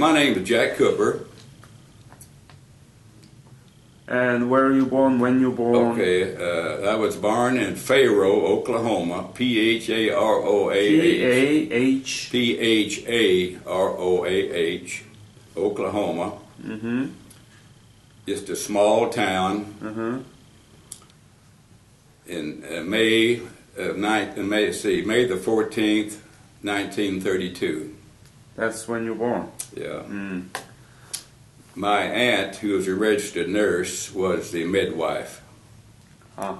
My name is Jack Cooper. And where are you born? When you born? Okay, I was born in Pharaoh, Oklahoma. P-A-H. P-H-A-R-O-A-H, Oklahoma. Mm-hmm. Just a small town. Mm-hmm. In May the 14th, 1932. That's when you're born. Yeah. Mm. My aunt, who was a registered nurse, was the midwife. Ah.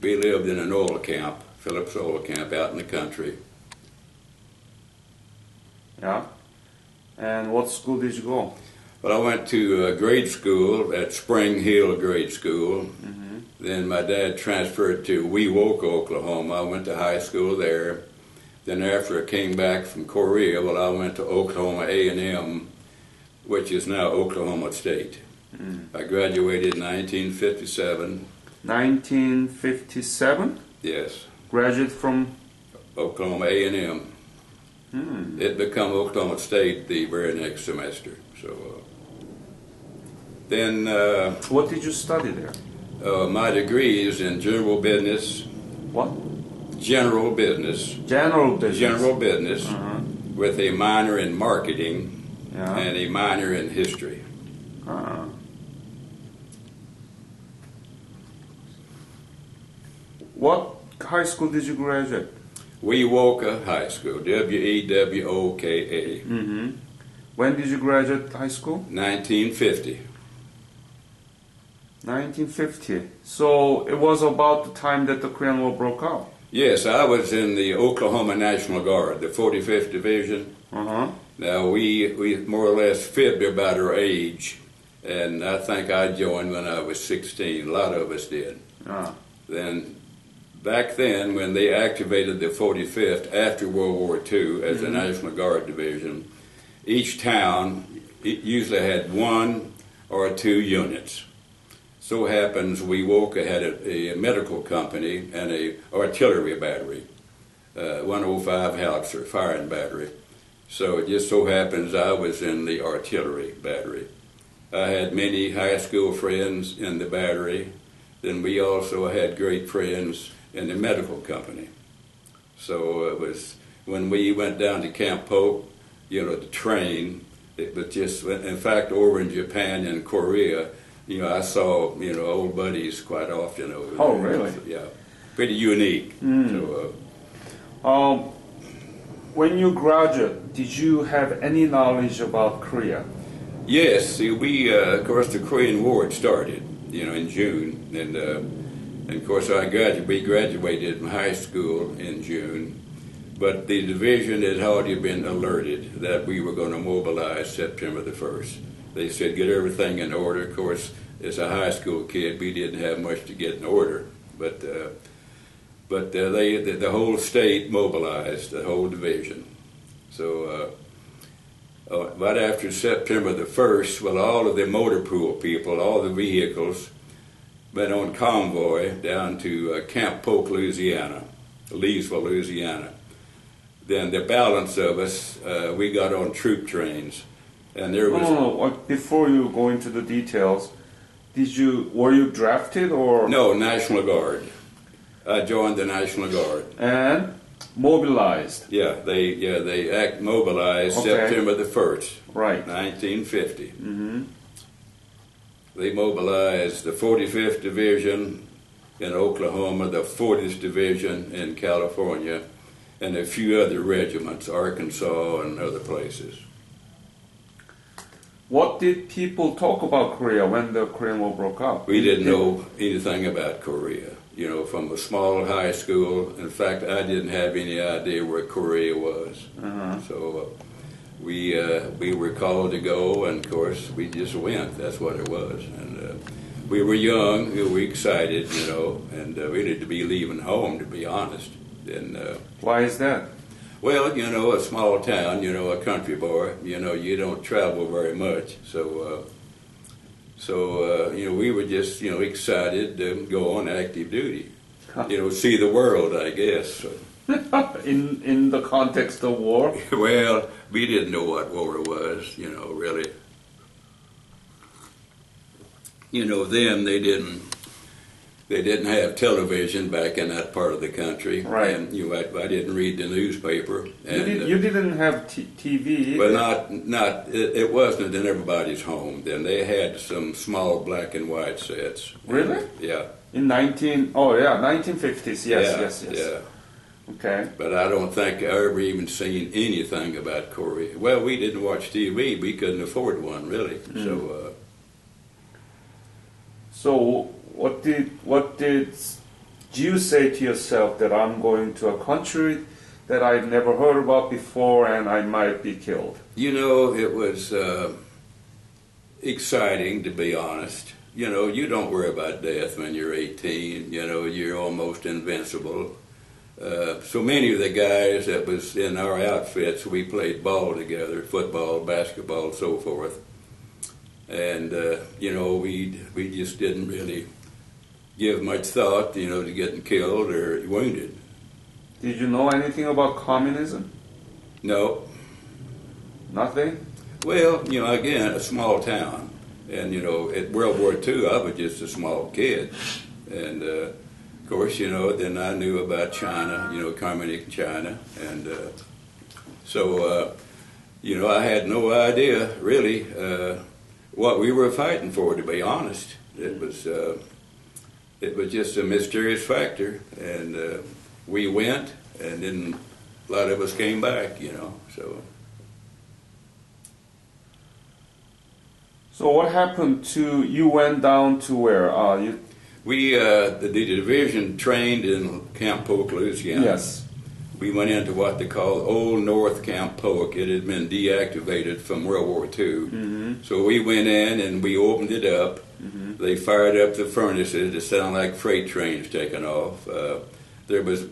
We lived in an oil camp, Phillips Oil Camp, out in the country. Yeah. And what school did you go? Well, I went to grade school at Spring Hill Grade School. Mm-hmm. Then my dad transferred to Wewoka, Oklahoma. I went to high school there. Then after I came back from Korea, well, I went to Oklahoma A&M, which is now Oklahoma State. Mm. I graduated in 1957. 1957? Yes. Graduate from? Oklahoma A&M. Mm. It became Oklahoma State the very next semester. So then what did you study there? my degree is in general business. What? General business. General business. General business, with a minor in marketing. Yeah. And a minor in history. Ah. What high school did you graduate? Wewoka High School, W-E-W-O-K-A. Mm-hmm. When did you graduate high school? 1950. 1950. So it was about the time that the Korean War broke out. Yes, I was in the Oklahoma National Guard, the 45th Division. Uh-huh. Now, we more or less fibbed about our age, and I think I joined when I was 16. A lot of us did. Ah. Then, back then, when they activated the 45th after World War II as a National Guard division, each town usually had one or two units. So happens Wewoka had a medical company and a artillery battery, 105 howitzer firing battery. So it just so happens I was in the artillery battery. I had many high school friends in the battery. Then we also had great friends in the medical company. So it was when we went down to Camp Polk, to train. It was just, in fact, over in Japan and Korea, I saw, old buddies quite often over there. Oh, really? Yeah, pretty unique. So, when you graduated, did you have any knowledge about Korea? yes, see, of course, the Korean War had started, in June, and of course, we graduated from high school in June, but the division had already been alerted that we were going to mobilize September the 1st. They said, get everything in order. Of course, as a high school kid, we didn't have much to get in order, but the whole state mobilized, the whole division. So right after September the 1st, well, all of the motor pool people, all the vehicles, went on convoy down to Camp Polk, Louisiana, Leesville, Louisiana. Then the balance of us, we got on troop trains. And there was before you go into the details, were you drafted or? No, National Guard. I joined the National Guard. And mobilized. Yeah, they mobilized September the 1st, right, 1950. Mm-hmm. They mobilized the 45th Division in Oklahoma, the 40th Division in California, and a few other regiments, Arkansas and other places. What did people talk about Korea when the Korean War broke out? We didn't know anything about Korea. From a small high school. In fact, I didn't have any idea where Korea was. Uh-huh. So we were called to go, and of course we just went. That's what it was. And we were young, we were excited, and we needed to be leaving home, to be honest. And why is that? Well, a small town, a country boy, you don't travel very much. So we were just, excited to go on active duty. See the world, I guess. in the context of war? Well, we didn't know what war was, really. Then they didn't have television back in that part of the country. Right. And I didn't read the newspaper. And, You didn't have TV. well, it wasn't in everybody's home. Then they had some small black and white sets. Really? Yeah. In 1950s. Yes. Yeah. Okay. But I don't think I ever even seen anything about Korea. Well, we didn't watch TV. We couldn't afford one, really. So what did you say to yourself that I'm going to a country that I've never heard about before and I might be killed? It was exciting, to be honest. You don't worry about death when you're 18. You're almost invincible. So many of the guys that was in our outfits, we played ball together, football, basketball, so forth. And, we just didn't really give much thought, to getting killed or wounded. Did you know anything about communism? No. Nothing? Well, again, a small town. And, at World War II, I was just a small kid. And, of course, then I knew about China, communist China. And so, I had no idea, really, what we were fighting for, to be honest. It was just a mysterious factor. And we went, and then a lot of us came back, so... So what happened to you? Went down to where? The division trained in Camp Polk, Louisiana. Yes. We went into what they call Old North Camp Polk. It had been deactivated from World War II. Mm-hmm. So we went in and we opened it up. Mm-hmm. They fired up the furnaces. It sounded like freight trains taking off. There was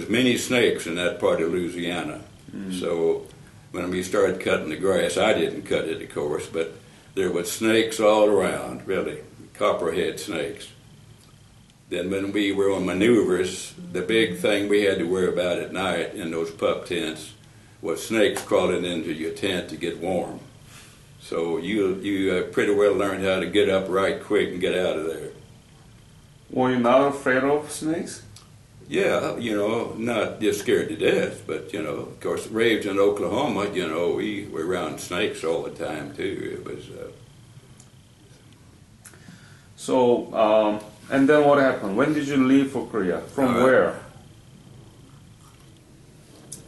many snakes in that part of Louisiana. Mm-hmm. So when we started cutting the grass, I didn't cut it, of course, but there was snakes all around, really, copperhead snakes. Then when we were on maneuvers, the big thing we had to worry about at night in those pup tents was snakes crawling into your tent to get warm. So you pretty well learned how to get up right quick and get out of there. Were you not afraid of snakes? Yeah, not just scared to death, but, of course, raised in Oklahoma, we were around snakes all the time, too. It was... and then what happened? When did you leave for Korea? From where?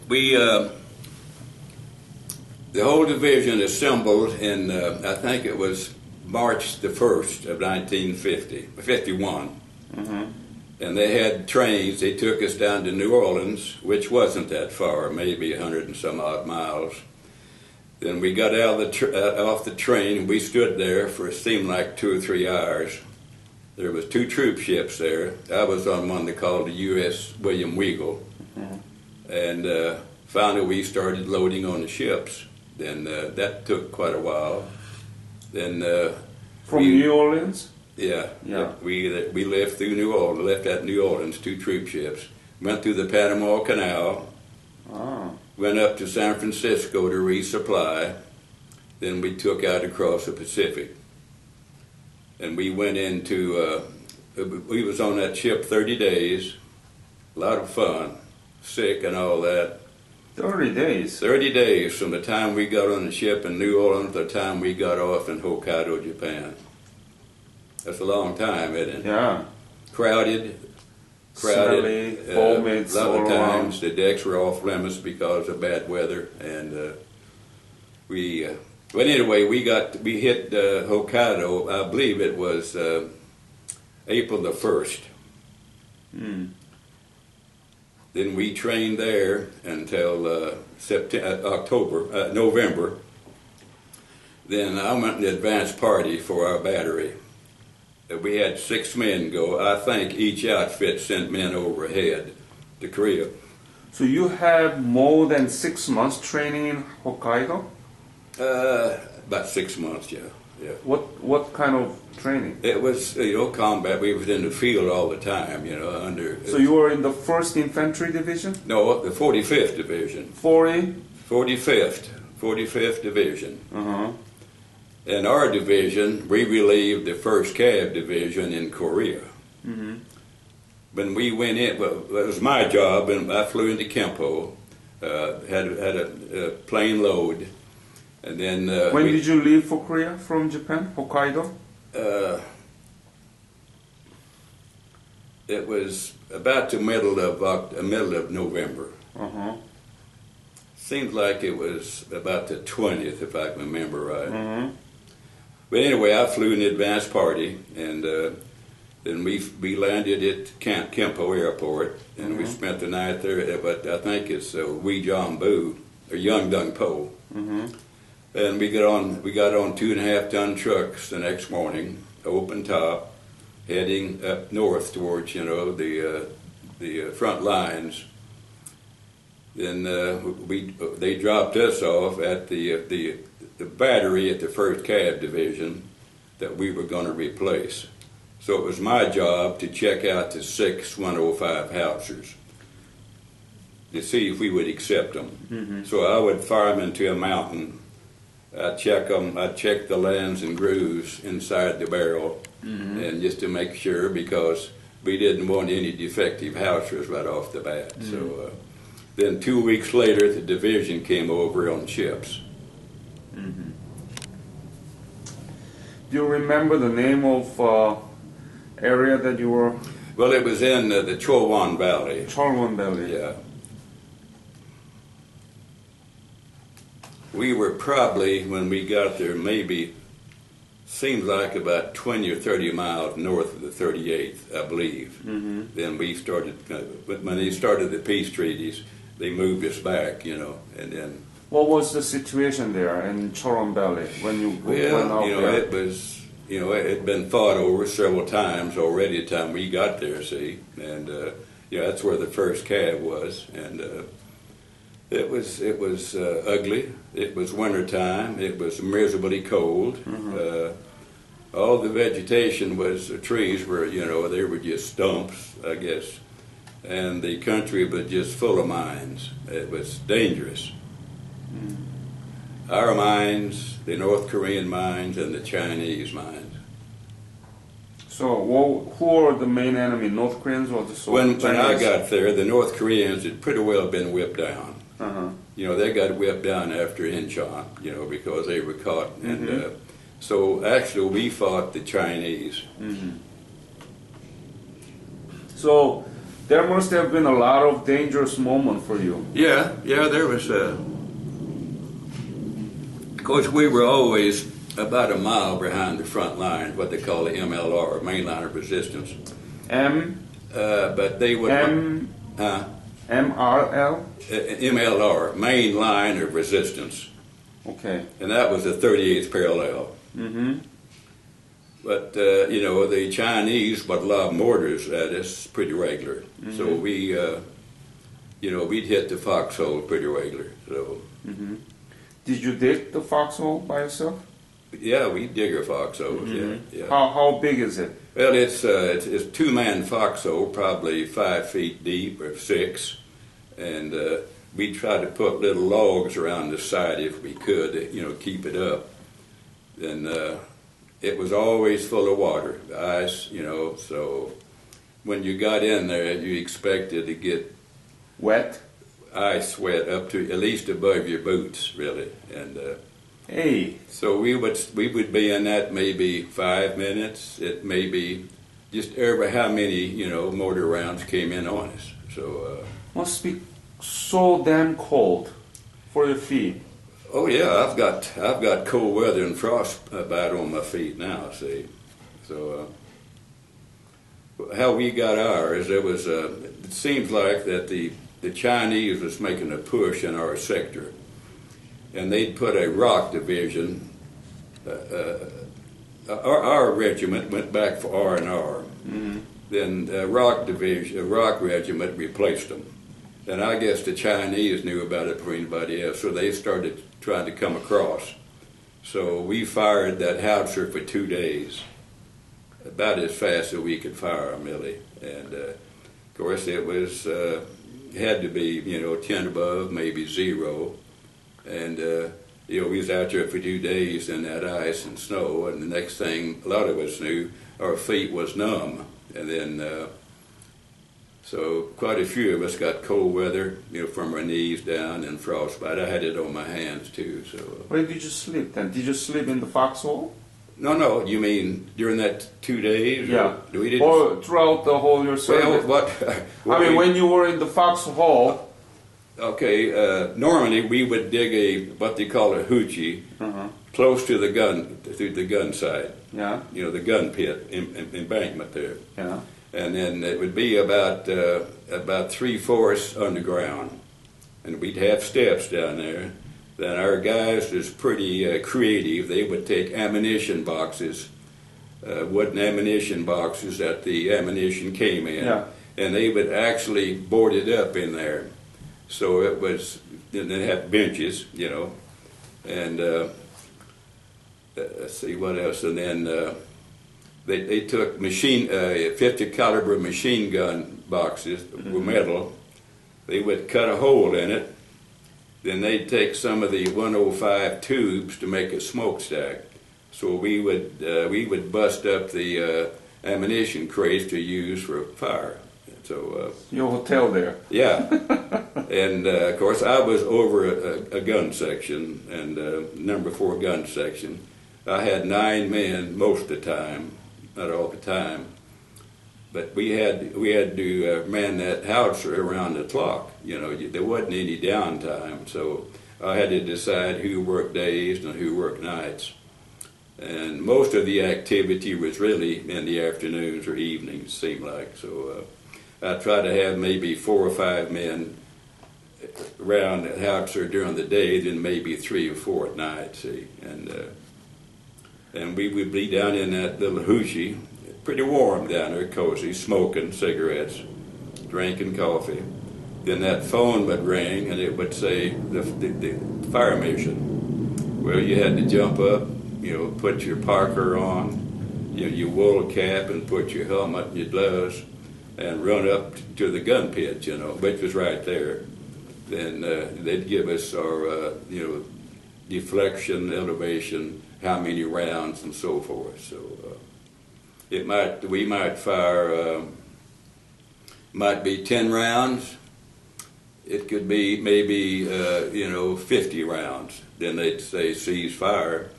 We, the whole division assembled in, I think it was March the 1st of 1951. Mm-hmm. And they had trains. They took us down to New Orleans, which wasn't that far, maybe 100 and some odd miles. Then we got out of off the train, and we stood there for it seemed like 2 or 3 hours. There was 2 troop ships there. I was on one they called the U.S. William Weagle. Mm-hmm. And finally we started loading on the ships. Then that took quite a while. Then from New Orleans? Yeah. We left through New Orleans, left at New Orleans, 2 troop ships. Went through the Panama Canal. Oh. Went up to San Francisco to resupply. Then we took out across the Pacific. And we went into, we was on that ship 30 days. A lot of fun. Sick and all that. 30 days? 30 days from the time we got on the ship in New Orleans to the time we got off in Hokkaido, Japan. That's a long time, isn't it? Yeah. Crowded. Smelly, vomits a lot of all times around. the decks were off limits because of bad weather, and but anyway, we hit Hokkaido. I believe it was April the 1st. Mm. Then we trained there until November. Then I went in the advance party for our battery. We had 6 men go. I think each outfit sent men overhead to Korea. So you had more than 6 months training in Hokkaido? About 6 months, yeah. yeah. What kind of training? It was, combat. We was in the field all the time, under... So you were in the 1st Infantry Division? No, the 45th Division. 45th Division. Uh-huh. In our division, we relieved the 1st Cav Division in Korea. Mm-hmm. When we went in, well, it was my job, and I flew into Kempo, had a plane load, and then... when did you leave for Korea from Japan, Hokkaido? It was about the middle of November. Uh-huh. Seems like it was about the 20th, if I can remember right. Uh-huh. But anyway, I flew in the advance party, and then we landed at Kempo Airport, and we spent the night there. But I think it's Weijongbu or Yongdung Po, and we got on 2.5-ton trucks the next morning, open top, heading up north towards the front lines. Then they dropped us off at the battery at the 1st Cav Division that we were going to replace. So it was my job to check out the 6 105 howitzers to see if we would accept them. Mm-hmm. So I would fire them into a mountain. I'd check them. I'd check the lands and grooves inside the barrel, and just to make sure, because we didn't want any defective howitzers right off the bat. So then 2 weeks later, the division came over on ships. Mm-hmm. Do you remember the name of area that you were? Well, it was in the Chowan Valley. Chowan Valley. Yeah. We were probably, when we got there, maybe, seems like about 20 or 30 miles north of the 38th, I believe. Mm-hmm. Then we started, when they started the peace treaties, they moved us back, and then... What was the situation there in Chowan Valley when you went out there? It was, it had been fought over several times already the time we got there, see, and, that's where the 1st Cav was, and it was ugly. It was wintertime. It was miserably cold. All the vegetation was, the trees were, they were just stumps, I guess, and the country was just full of mines. It was dangerous. Our mines, the North Korean mines, and the Chinese mines. So, who are the main enemy, North Koreans or the Chinese? When I got there, the North Koreans had pretty well been whipped down. They got whipped down after Incheon, because they were caught. And so actually we fought the Chinese. So there must have been a lot of dangerous moments for you. Yeah, there was. Of course, we were always about a mile behind the front line, what they call the MLR, main line of resistance. But they would. MRL? MLR, main line of resistance. Okay. And that was the 38th parallel. But, the Chinese would lob mortars at us pretty regular. So we, we'd hit the foxhole pretty regular. So. Did you dig the foxhole by yourself? Yeah, we dig our foxholes, yeah. How big is it? Well, it's a 2-man foxhole, probably 5 feet deep or 6, and we try to put little logs around the side if we could, keep it up. And it was always full of water, ice, so when you got in there, you expected to get wet, ice wet up to at least above your boots, really, and. So we would be in that maybe 5 minutes. It may be just over how many mortar rounds came in on us. So must be so damn cold for your feet. Oh yeah, I've got cold weather and frostbite on my feet now. See, so how we got ours, it seems like that the Chinese was making a push in our sector. And they'd put a rock division. Our regiment went back for R&R. Then a rock regiment replaced them. And I guess the Chinese knew about it before anybody else, so they started trying to come across. So we fired that howitzer for 2 days, about as fast as we could fire them, really. And of course, it was had to be 10 above, maybe 0, and we was out there for 2 days in that ice and snow, and the next thing a lot of us knew, our feet was numb, and then so quite a few of us got cold weather, from our knees down, and frostbite. I had it on my hands too. So where did you sleep then? Did you sleep in the foxhole? No. You mean during that 2 days? Yeah. We didn't. Or throughout the whole your service? Well, when you were in the foxhole. Okay. Normally we would dig what they call a hoochie close to the gun side. Yeah. The gun pit embankment there. Yeah. And then it would be about 3/4 underground, and we'd have steps down there. Then our guys was pretty creative. They would take ammunition boxes, wooden ammunition boxes that the ammunition came in, and they would actually board it up in there. So it was, then they had benches, and let's see what else, and then they took 50 caliber machine gun boxes, were metal. They would cut a hole in it. Then they'd take some of the 105 tubes to make a smokestack. So we would bust up the ammunition crates to use for fire. So your hotel there. Yeah, and of course I was over a gun section, and number 4 gun section. I had 9 men most of the time, not all the time, but we had to man that howitzer around the clock. There wasn't any downtime, so I had to decide who worked days and who worked nights. And most of the activity was really in the afternoons or evenings, it seemed like. So I tried to have maybe 4 or 5 men around the howitzer during the day, then maybe 3 or 4 at night. See, and we would be down in that little hoochie, pretty warm down there, cozy, smoking cigarettes, drinking coffee. Then that phone would ring, and it would say the fire mission. Well, you had to jump up, put your parker on, your wool cap, and put your helmet and your gloves, and run up to the gun pit, which was right there. Then they'd give us our, deflection, elevation, how many rounds, and so forth. So we might fire, might be 10 rounds. It could be maybe 50 rounds. Then they'd say cease fire.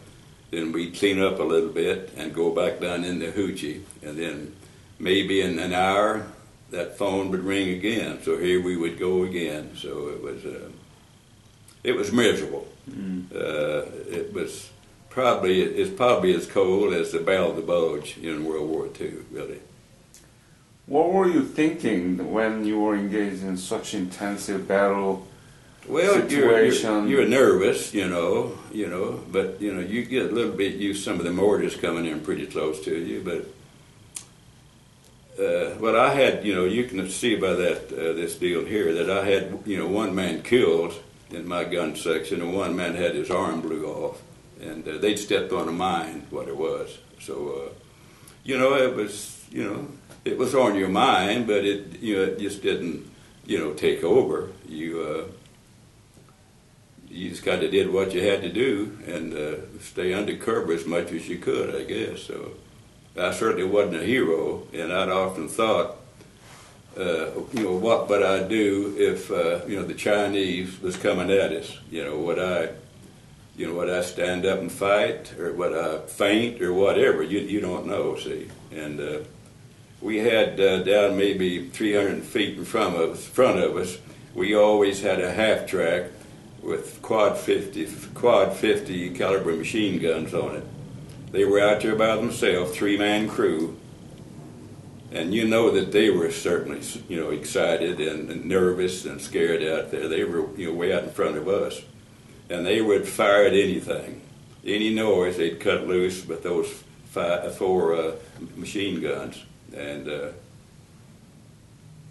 Then we'd clean up a little bit and go back down in the hoochie, and then maybe in an hour that phone would ring again. So here we would go again. So it was miserable. It's probably as cold as the Battle of the Bulge in World War II, really. What were you thinking when you were engaged in such intensive battle situation? You're nervous, but you get a little bit used to some of the mortars coming in pretty close to you. But what I had, you can see by that this deal here that I had, 1 man killed in my gun section, and 1 man had his arm blew off, and they'd stepped on a mine, what it was. So, it was on your mind, but it just didn't, take over. You just kind of did what you had to do and stay under cover as much as you could, I guess. So I certainly wasn't a hero, and I'd often thought, what would I do if, the Chinese was coming at us? Would I stand up and fight, or would I faint, or whatever? You don't know, see. And we had down maybe 300 feet in front of us, we always had a half track with quad 50 caliber machine guns on it. They were out there by themselves, 3-man crew, and that they were certainly, excited and nervous and scared out there. They were, way out in front of us, and they would fire at anything, any noise they'd cut loose with those 4 machine guns, and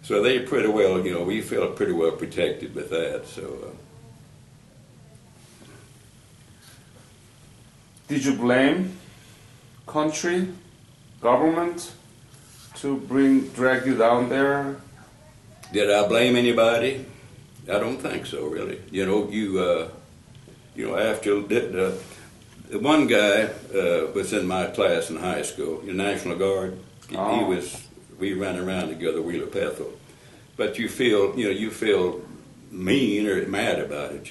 so they pretty well, we felt pretty well protected with that. So. Did you blame country, government to drag you down there? Did I blame anybody? I don't think so, really. After the one guy was in my class in high school, in National Guard. Oh. We ran around together, Wheeler Pethel. But you feel mean or mad about it,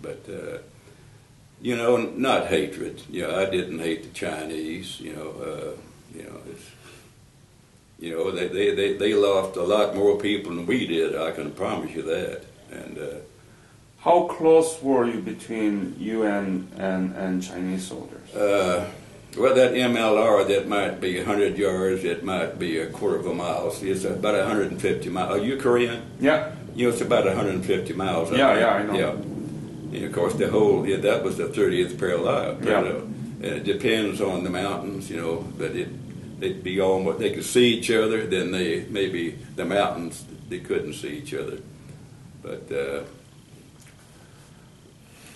But not hatred. I didn't hate the Chinese. They lost a lot more people than we did. I can promise you that. And how close were you between you and Chinese soldiers? Well, that MLR, that might be 100 yards, it might be a quarter of a mile. See, it's about 150 miles. Are you Korean? Yeah. It's about 150 miles. Yeah, I know. Yeah. And of course, that was the 30th parallel. Yeah. And it depends on the mountains, but they'd be on what they could see each other. Then maybe the mountains, they couldn't see each other. But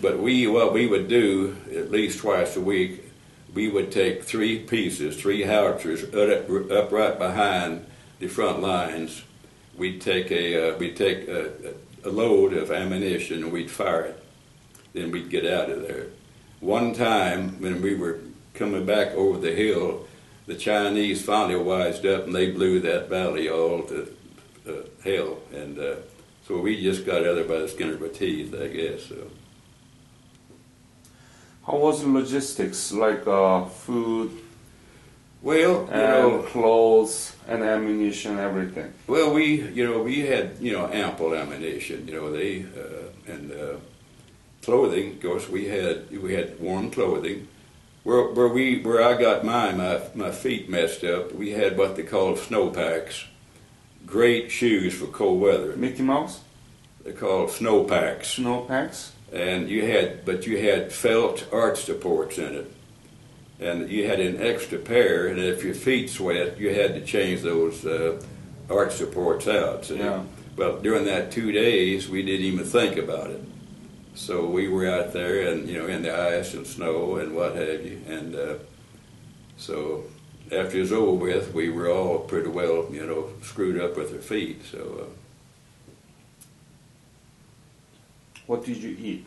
what we would do at least twice a week, we would take three howitzers up right behind the front lines. We'd take a load of ammunition and we'd fire it. Then we'd get out of there. One time when we were coming back over the hill, the Chinese finally wised up and they blew that valley all to hell. And so we just got out of there by the skin of our teeth, I guess. So. How was the logistics, like food, well, and clothes and ammunition, everything? Well, we had ample ammunition. And clothing. Of course, we had warm clothing. Where I got my feet messed up, we had what they call snow packs. Great shoes for cold weather. Mickey Mouse? They're called snow packs. Snow packs? And you had felt arch supports in it. And you had an extra pair, and if your feet sweat, you had to change those arch supports out. See? Yeah. Well, during that 2 days, we didn't even think about it. So we were out there, and in the ice and snow and what have you. And so after it was over with, we were all pretty well, screwed up with our feet. So. What did you eat?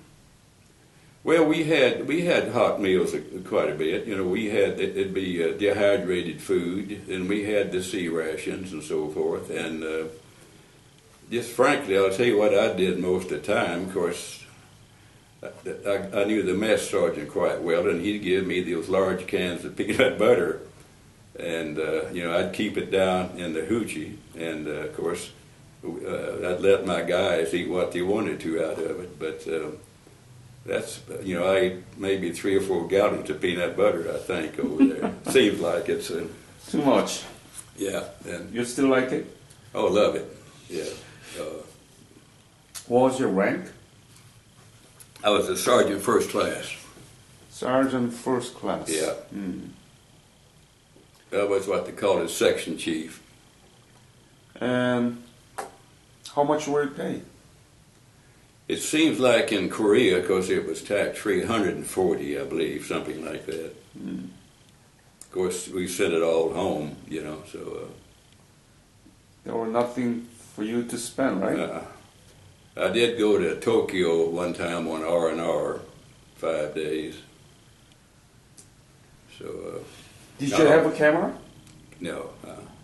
Well, we had hot meals quite a bit. It'd be dehydrated food, and we had the sea rations and so forth. And just frankly, I'll tell you what I did most of the time. Of course, I knew the mess sergeant quite well, and he'd give me those large cans of peanut butter, and I'd keep it down in the hoochie, and of course, I'd let my guys eat what they wanted to out of it, but. That's, I ate maybe 3 or 4 gallons of peanut butter, I think, over there. Seems like it's too much. Yeah. And you still like it? Oh, love it. Yeah. What was your rank? I was a sergeant first class. Sergeant first class. Yeah. That was what they called a section chief. And how much were you paid? It seems like in Korea, because it was tax-free, 140, I believe, something like that. Of course, we sent it all home, so... There were nothing for you to spend, right? I did go to Tokyo one time on R&R, 5 days. So... Did you have a camera? No.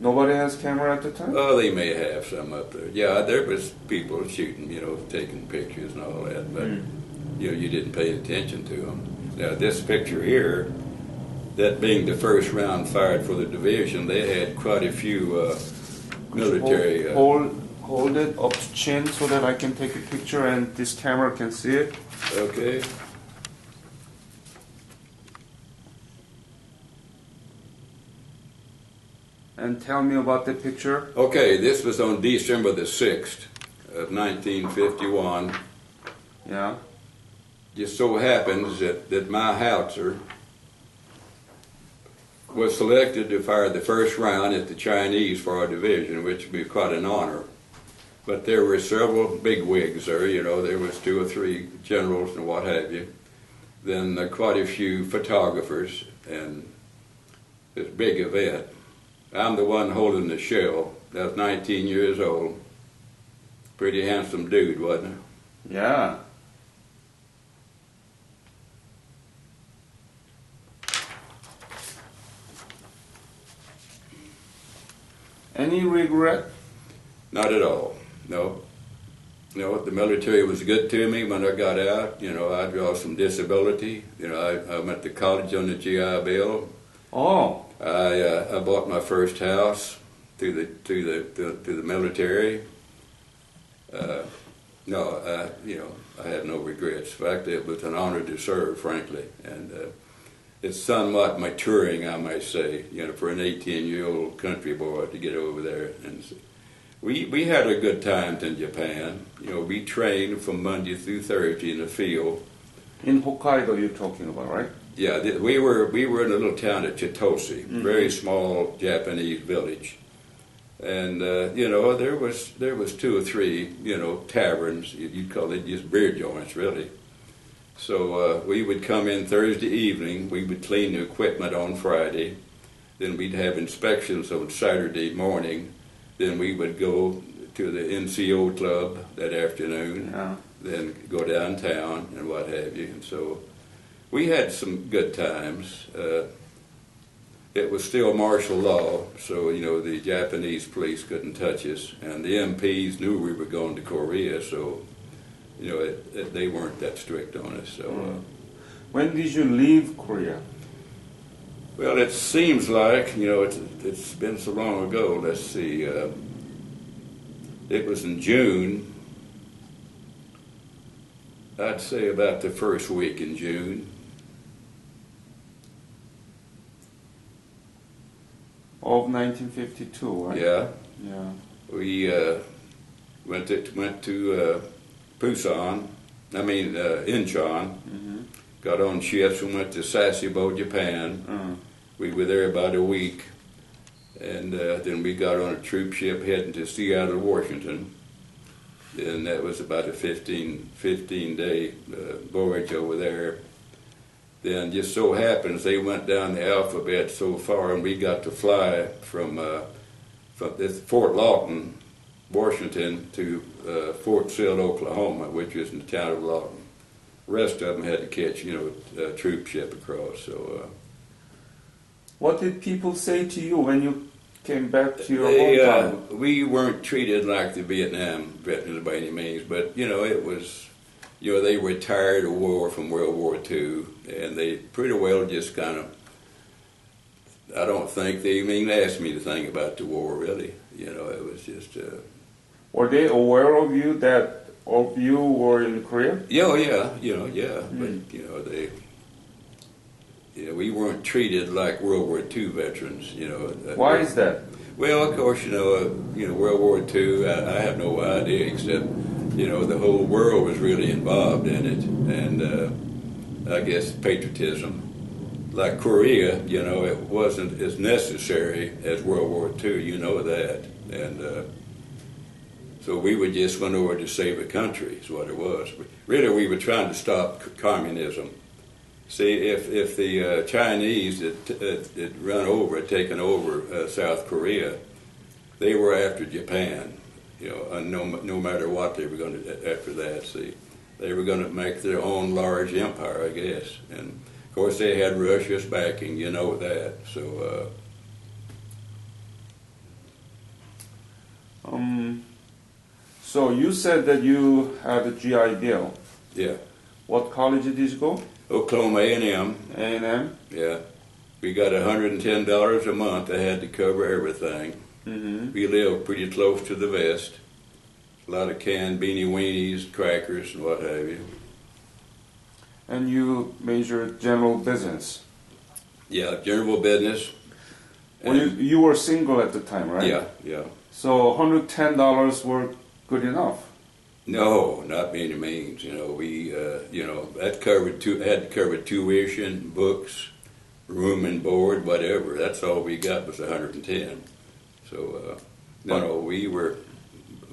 Nobody has camera at the time? Oh, they may have some up there. Yeah, there was people shooting, taking pictures and all that, but, you didn't pay attention to them. Now, this picture here, that being the first round fired for the division, they had quite a few military... Hold it up to chin so that I can take a picture and this camera can see it. Okay. And tell me about the picture. Okay, this was on December the 6th of 1951. Yeah. Just so happens that my howitzer was selected to fire the first round at the Chinese for our division, which would be quite an honor. But there were several big wigs there, there was 2 or 3 generals and what have you. then quite a few photographers, and this big event. I'm the one holding the show. I was 19 years old. Pretty handsome dude, wasn't I? Yeah. Any regret? Not at all. No. No, the military was good to me when I got out. You know, I got some disability. You know, I went to college on the GI Bill. Oh. I bought my first house through the military. No, you know, I had no regrets. In fact, it was an honor to serve, frankly, and it's somewhat maturing, I might say. You know, for an 18-year-old country boy to get over there, and we had a good time in Japan. You know, we trained from Monday through Thursday in the field. In Hokkaido, you're talking about, right? Yeah, we were in a little town at Chitose, very small Japanese village, and you know, there was 2 or 3, you know, taverns. You'd call it just beer joints, really. So we would come in Thursday evening. We would clean the equipment on Friday. Then we'd have inspections on Saturday morning. Then we would go to the NCO club that afternoon. Yeah. Then go downtown and what have you. And so we had some good times. It was still martial law, so, you know, the Japanese police couldn't touch us, and the MPs knew we were going to Korea, so, you know, they weren't that strict on us. So, when did you leave Korea? well, it seems like, you know, it's been so long ago. Let's see. It was in June. I'd say about the first week in June. Of 1952, right? Yeah. Yeah. We went to Busan. I mean Incheon. Got on ships and went to Sasebo, Japan. We were there about a week, and then we got on a troop ship heading to Seattle, Washington. And that was about a 15-day voyage over there. Then just so happens they went down the alphabet so far, and we got to fly from this Fort Lawton, Washington, to Fort Sill, Oklahoma, which is in the town of Lawton. The rest of them had to catch, you know, a troop ship across. So, what did people say to you when you came back to your hometown? We weren't treated like the Vietnam veterans by any means, but, you know, it was, you know, they were tired of war from World War II, and they pretty well just kind of, I don't think they even asked me to think about the war, really. You know, it was just... Were they aware of you that of you were in Korea? Yeah, yeah. But, you know, we weren't treated like World War II veterans, you know. Why is that? Well, of course, you know, World War II, I have no idea, except, you know, the whole world was really involved in it, and I guess patriotism. Like Korea, you know, it wasn't as necessary as World War II, you know that, and so we would just went over to save the country, is what it was. Really, we were trying to stop communism. See, if the Chinese had run over, had taken over South Korea, they were after Japan. You know, and no matter what they were going to after that. See, they were going to make their own large empire, I guess. And of course, they had Russia's backing. You know that. So. So you said that you had a GI Bill. Yeah. What college did you go? Oklahoma A&M. A&M. Yeah. We got $110 a month. I had to cover everything. We lived pretty close to the vest. A lot of canned beanie weenies, crackers, and what have you. And you majored general business. Yeah, general business. Well, you were single at the time, right? Yeah, yeah. So $110 were good enough. No, not by any means. You know, we, you know, that had to cover tuition, books, room and board, whatever. That's all we got was 110. So, no, we were,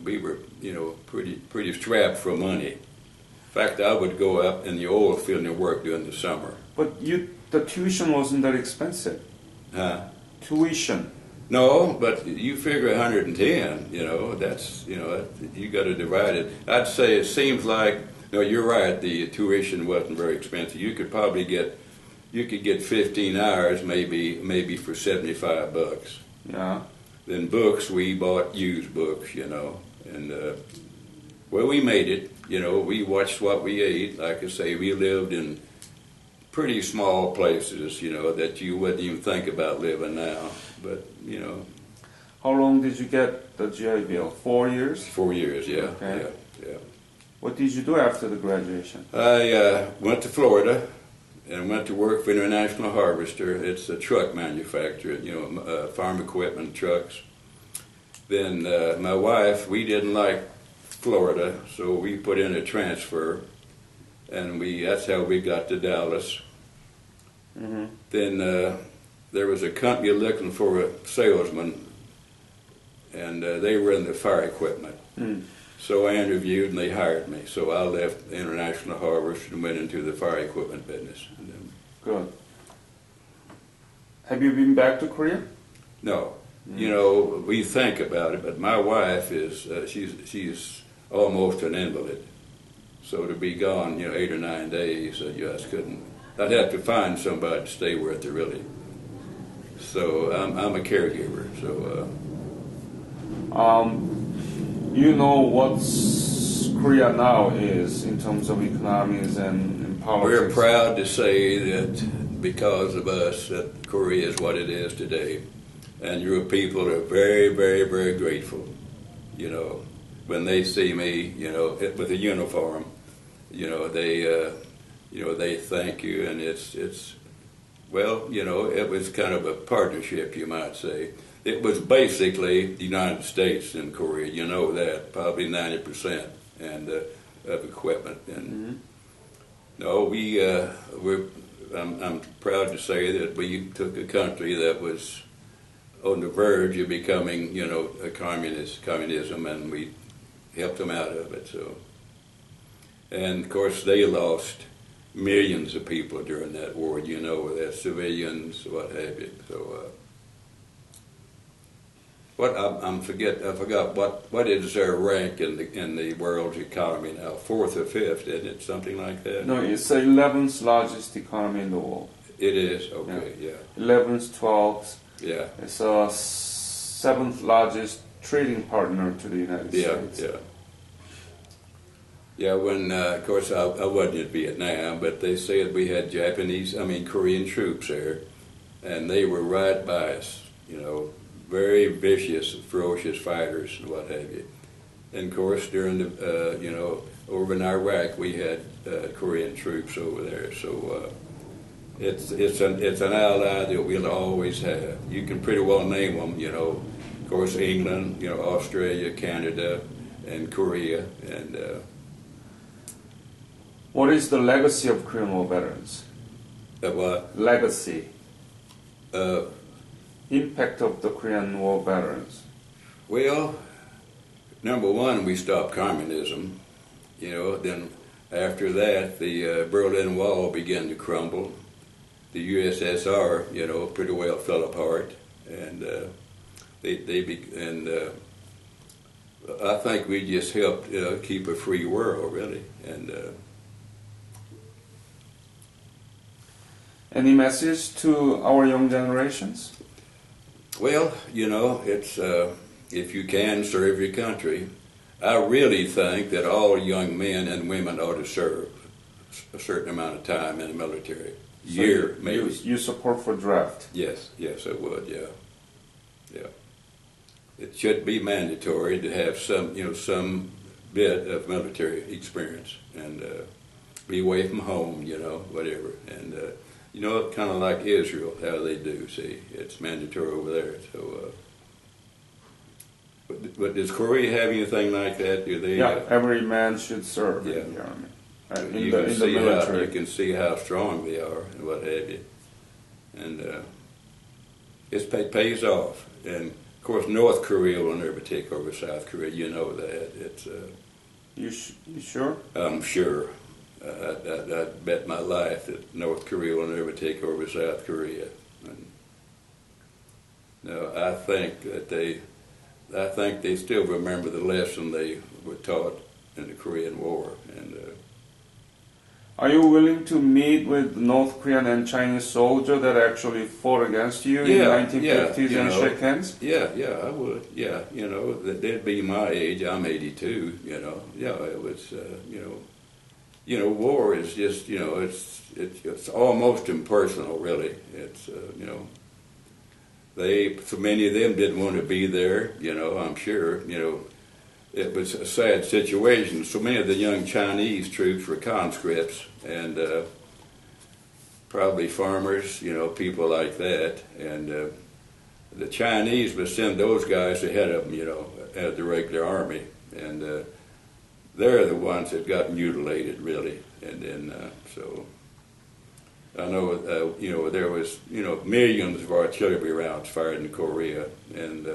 you know, pretty strapped for money. fact, I would go up in the oil field and work during the summer. But the tuition wasn't that expensive. Huh? Tuition. No, but you figure 110, that's, you got to divide it. I'd say it seems like, no, you're right, the tuition wasn't very expensive. You could probably get 15 hours maybe for $75. Yeah. Then books, we bought used books, and well, we made it. We watched what we ate. Like I say, we lived in pretty small places, that you wouldn't even think about living now. But, How long did you get the GI Bill? 4 years? 4 years, yeah. Okay. Yeah. What did you do after the graduation? I went to Florida and went to work for International Harvester. It's a truck manufacturer, farm equipment trucks. Then my wife, we didn't like Florida, so we put in a transfer, and that's how we got to Dallas. Mm-hmm. Then there was a company looking for a salesman, and they were in the fire equipment. Mm. So I interviewed, and they hired me. So I left International Harvester and went into the fire equipment business. Good. Have you been back to Korea? No. We think about it, but my wife is, she's almost an invalid. So to be gone, 8 or 9 days, I just couldn't. I'd have to find somebody to stay with her, really. So I'm a caregiver. So. You know what Korea now is in terms of economies and politics. We're proud to say that because of us, that Korea is what it is today. And your people are very, very, very grateful. When they see me, with a uniform, they thank you, and it's well, it was kind of a partnership, you might say. It was basically the United States and Korea, that, probably 90% and of equipment. And no, I'm proud to say that we took a country that was on the verge of becoming, a communism, and we helped them out of it. So, and of course, they lost millions of people during that war. Their civilians, what have you. So, I forgot what is their rank in the world's economy now? 4th or 5th, isn't it? Something like that. No, it's the 11th largest economy in the world. It is. Okay. Yeah. 11th, 12th. Yeah. It's the 7th largest trading partner to the United States. Yeah. Yeah, when, of course, I wasn't in Vietnam, but they said we had Korean troops there, and they were right by us, very vicious, ferocious fighters and what have you. And, of course, during the, over in Iraq, we had Korean troops over there, so it's an ally that we'll always have. You can pretty well name them, of course, England, Australia, Canada, and Korea, and what is the legacy of Korean War veterans? What? Legacy. Impact of the Korean War veterans. Well, number one, we stopped communism. Then after that, the Berlin Wall began to crumble. The USSR, pretty well fell apart, and I think we just helped keep a free world, really, and. Any message to our young generations? Well, it's if you can serve your country. I really think that all young men and women ought to serve a certain amount of time in the military. So maybe. You support for draft? Yes, I would. Yeah. It should be mandatory to have some bit of military experience and be away from home, whatever, and. Kind of like Israel, how they do. See, it's mandatory over there. So, but does Korea have anything like that? Do they? Yeah, every man should serve in the army, in the military. You can see how strong they are and what have you, and it pays off. And of course, North Korea will never take over South Korea. You know that. It's. You sure? I'm sure. I'd bet my life that North Korea will never take over South Korea. And, no, I think they still remember the lesson they were taught in the Korean War. And are you willing to meet with North Korean and Chinese soldiers that actually fought against you in the 1950s and shake hands? Yeah, I would. Yeah, they'd be my age. I'm 82. Yeah, it was. War is just. It's almost impersonal, really. It's so many of them didn't want to be there. I'm sure. It was a sad situation. So many of the young Chinese troops were conscripts and probably farmers, people like that. And the Chinese would send those guys ahead of them, as the regular army. And they're the ones that got mutilated, really. And then, so I know, there was, millions of artillery rounds fired in Korea. And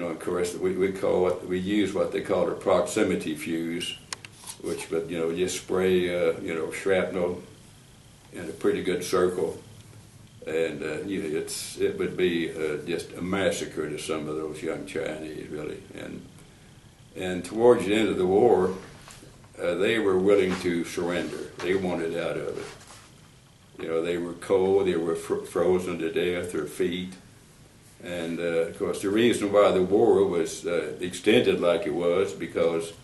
of course, we use what they call a proximity fuse, which would, just spray, shrapnel in a pretty good circle, and it would be just a massacre to some of those young Chinese, really. And towards the end of the war, they were willing to surrender. They wanted out of it. They were cold. They were frozen to death, their feet. And, of course, the reason why the war was extended like it was because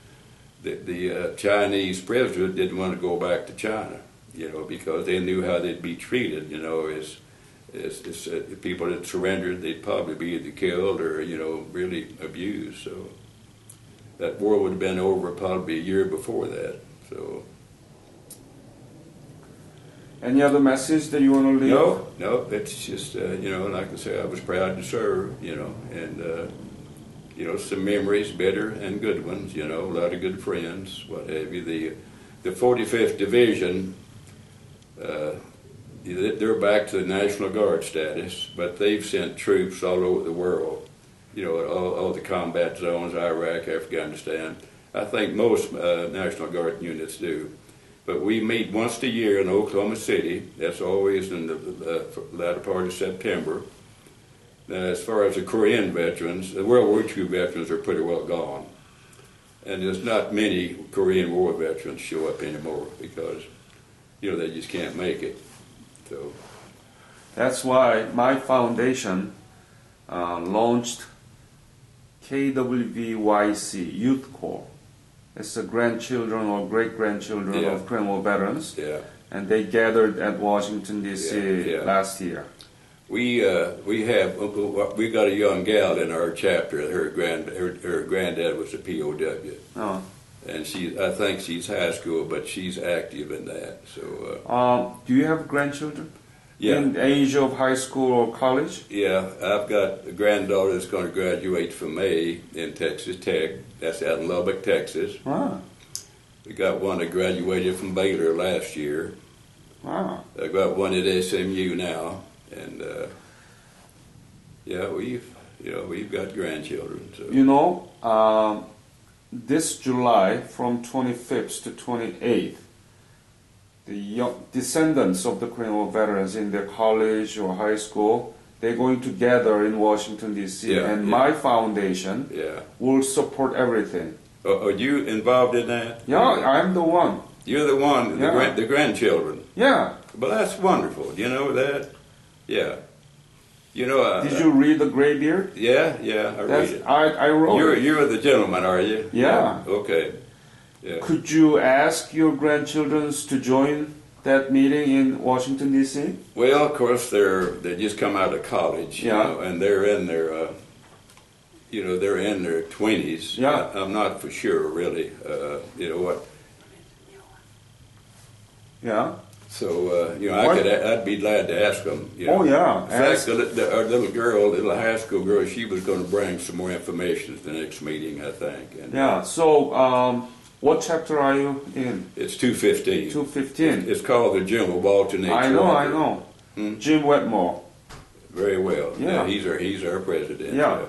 the Chinese president didn't want to go back to China, because they knew how they'd be treated, as people that surrendered, they'd probably be either killed or, really abused. So that war would have been over probably a year before that. So. Any other message that you want to leave? No, it's just, like I say, I was proud to serve, and, some memories, bitter and good ones, a lot of good friends, what have you. The 45th Division, they're back to the National Guard status, but they've sent troops all over the world, all the combat zones, Iraq, Afghanistan. I think most National Guard units do. But we meet once a year in Oklahoma City. That's always in the latter part of September. As far as the Korean veterans, the World War II veterans are pretty well gone. And there's not many Korean War veterans show up anymore because, they just can't make it. So that's why my foundation launched KWVYC Youth Corps. It's the grandchildren or great-grandchildren of Korean War veterans. Yeah. And they gathered at Washington, D.C. last year. We got a young gal in our chapter. Her granddad was a POW. Oh. And I think she's high school, but she's active in that. So. Do you have grandchildren? Yeah. In the age of high school or college? Yeah, I've got a granddaughter that's going to graduate from May in Texas Tech. That's out in Lubbock, Texas. Wow. We got one that graduated from Baylor last year. Wow. I got one at SMU now, and we've got grandchildren. So. This July, from 25th to 28th, the young descendants of the Korean War veterans in their college or high school, they're going to gather in Washington, D.C. My foundation will support everything. Are you involved in that? Yeah, I'm the one. You're the one, the grandchildren. Yeah. But that's wonderful. You know that? Yeah. Did you read The Graybeard? Yeah, I read it. I wrote it. You're the gentleman, are you? Yeah. Okay. Yeah. Could you ask your grandchildren to join that meeting in Washington, D.C.? Well, of course, they just come out of college, and they're in their, they're in their 20s. Yeah. I'm not for sure, really. What? Yeah. So, I'd be glad to ask them. Oh, yeah. In fact, our little high school girl, she was going to bring some more information at the next meeting, I think. And, so, what chapter are you in? It's 215. 215. It's called the General Walter H. I know. Jim Wetmore. Very well. Yeah, he's our president. Yeah.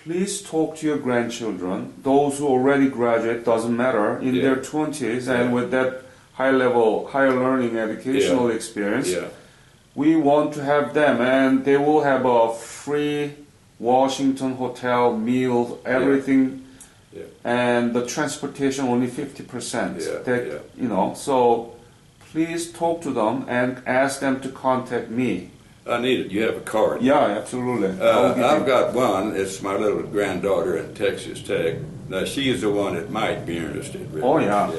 please talk to your grandchildren. Those who already graduate, doesn't matter, in their 20s and with that higher learning educational experience. We want to have them, and they will have a free Washington hotel, meals, everything, and the transportation only 50%. So please talk to them and ask them to contact me. I need it. You have a card? Yeah, absolutely. I've got one. It's my little granddaughter at Texas Tech. Now, she is the one that might be interested. Really. Oh, yeah.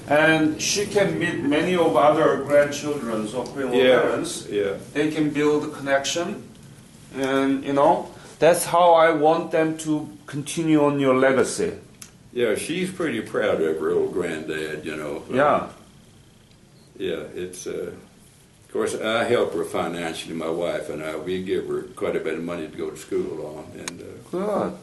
And she can meet many of other grandchildren of Korean parents. They can build a connection. And, that's how I want them to continue on your legacy. Yeah, she's pretty proud of her old granddad, Yeah, it's... Of course, I help her financially, my wife and I. We give her quite a bit of money to go to school on. Good.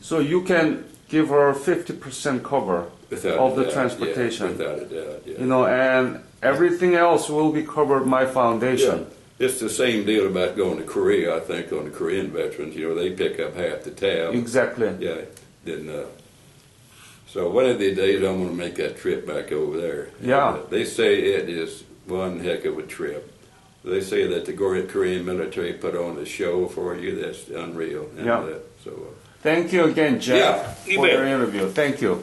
So you can give her 50% cover of the transportation. Without a doubt, and everything else will be covered by foundation. It's the same deal about going to Korea, I think, on the Korean veterans. They pick up half the tab. Exactly. So one of the days I'm going to make that trip back over there. Yeah. They say it is one heck of a trip. They say that the Korean military put on a show for you that's unreal. Thank you again, Jeff, for your interview. Thank you.